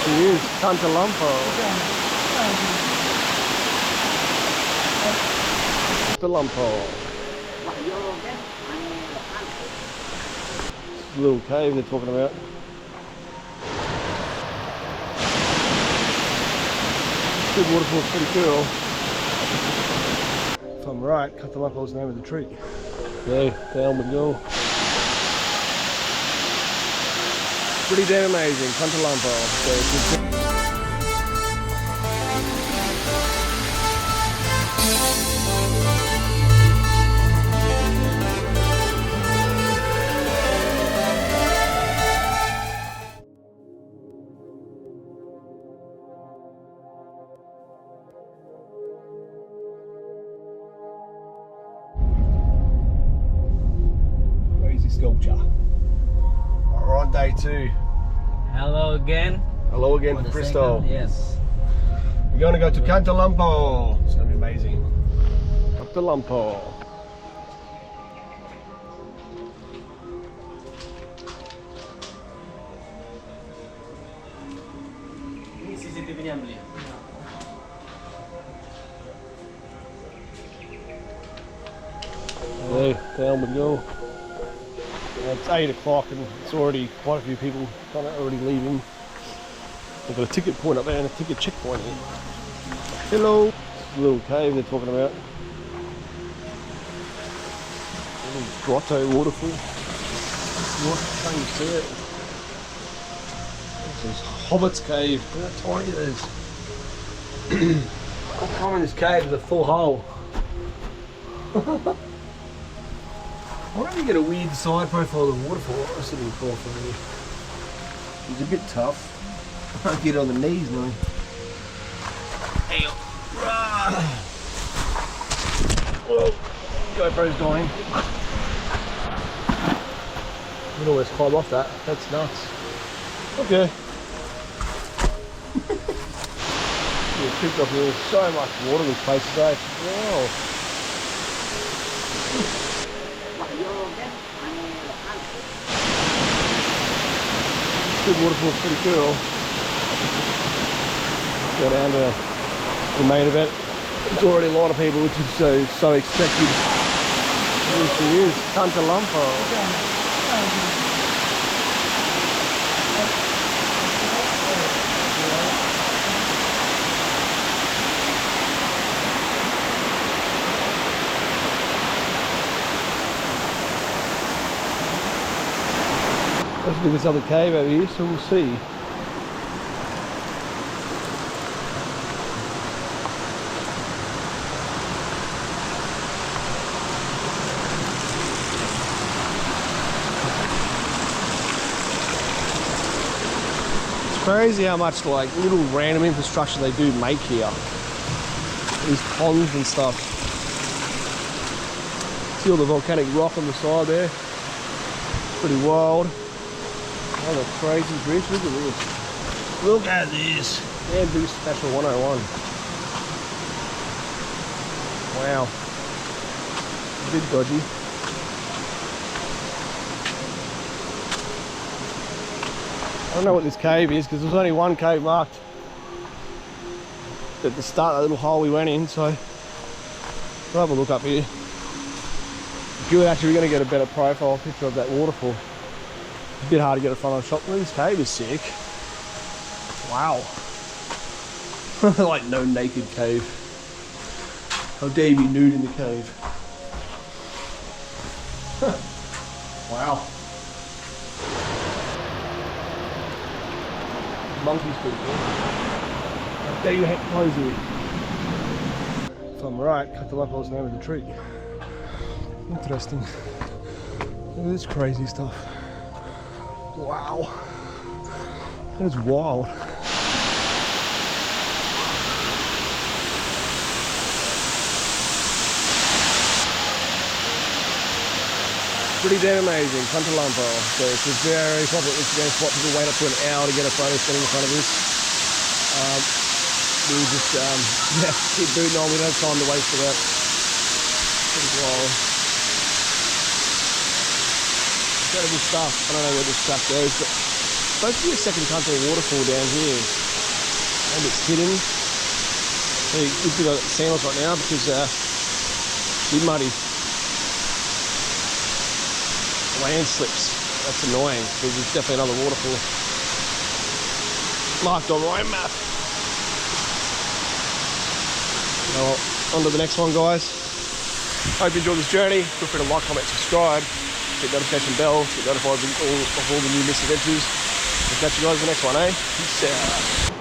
She is, Kanto Lampo. Kanto Lampo. This little cave they're talking about. Good waterfall's pretty cool. If I'm right, Kanto Lampo is the name of the tree. So, down we go. Pretty damn amazing, Kanto Lampo. Crazy sculpture. We're on day 2. Hello again. Hello again from Christo. Yes. We're going to go to Kanto Lampo. It's going to be amazing. Kanto Lampo. Ini CCTV-nya beli. So, down we go. It's 8 o'clock and it's already quite a few people kind of already leaving. They've got a ticket point up there and a ticket checkpoint here. Hello! This little cave they're talking about. A little grotto waterfall. What? Can't you see it? This is Hobbit's cave. Look how tiny it is. I'll come in this cave with a full hole. Why don't you get a weird side profile of the waterfall? That's a little cool for me. He's a bit tough. I can't get on the knees now. Hey, whoa. GoPro's dying. You can almost climb off that. That's nuts. Okay. You picked up here. So much water in this place today. Wow. Good waterfall's pretty cool. Go down to the main event. There's already a lot of people, which is so expected. Here she is, Kanto Lampo. Let's do this other cave over here, so we'll see. It's crazy how much like little random infrastructure they do make here. These ponds and stuff. See all the volcanic rock on the side there? Pretty wild. Oh, the crazy bridge, look at this. Look at this. Bamboo Special 101. Wow. A bit dodgy. I don't know what this cave is because there's only one cave marked at the start of that little hole we went in, so we'll have a look up here. Good, actually we're going to get a better profile picture of that waterfall. A bit hard to get a front on shot, but this cave is sick. Wow. Like no naked cave. How dare you be nude in the cave. Wow. Monkey's pretty cool. How dare you hate clothes here. If I'm right, Kanto Lampo is the name of the tree. Interesting. Look at this crazy stuff. Wow. That is wild. Pretty damn amazing, Kanto Lampo. So it's a very popular Instagram spot. People wait up to an hour to get a photo standing in front of this. We just, yeah, keep booting on. We don't have time to waste for that. Pretty wild. Incredible stuff. I don't know where this stuff goes, but supposed to be a second Kanto waterfall down here. And it's hidden. So we've got sandals right now because it's a bit muddy. Landslips. That's annoying because there's definitely another waterfall marked on my map. Well, on to the next one, guys. Hope you enjoyed this journey. Feel free to like, comment, subscribe, hit the notification bell, get notified of all the new misadventures. We'll catch you guys in the next one, eh? Peace out.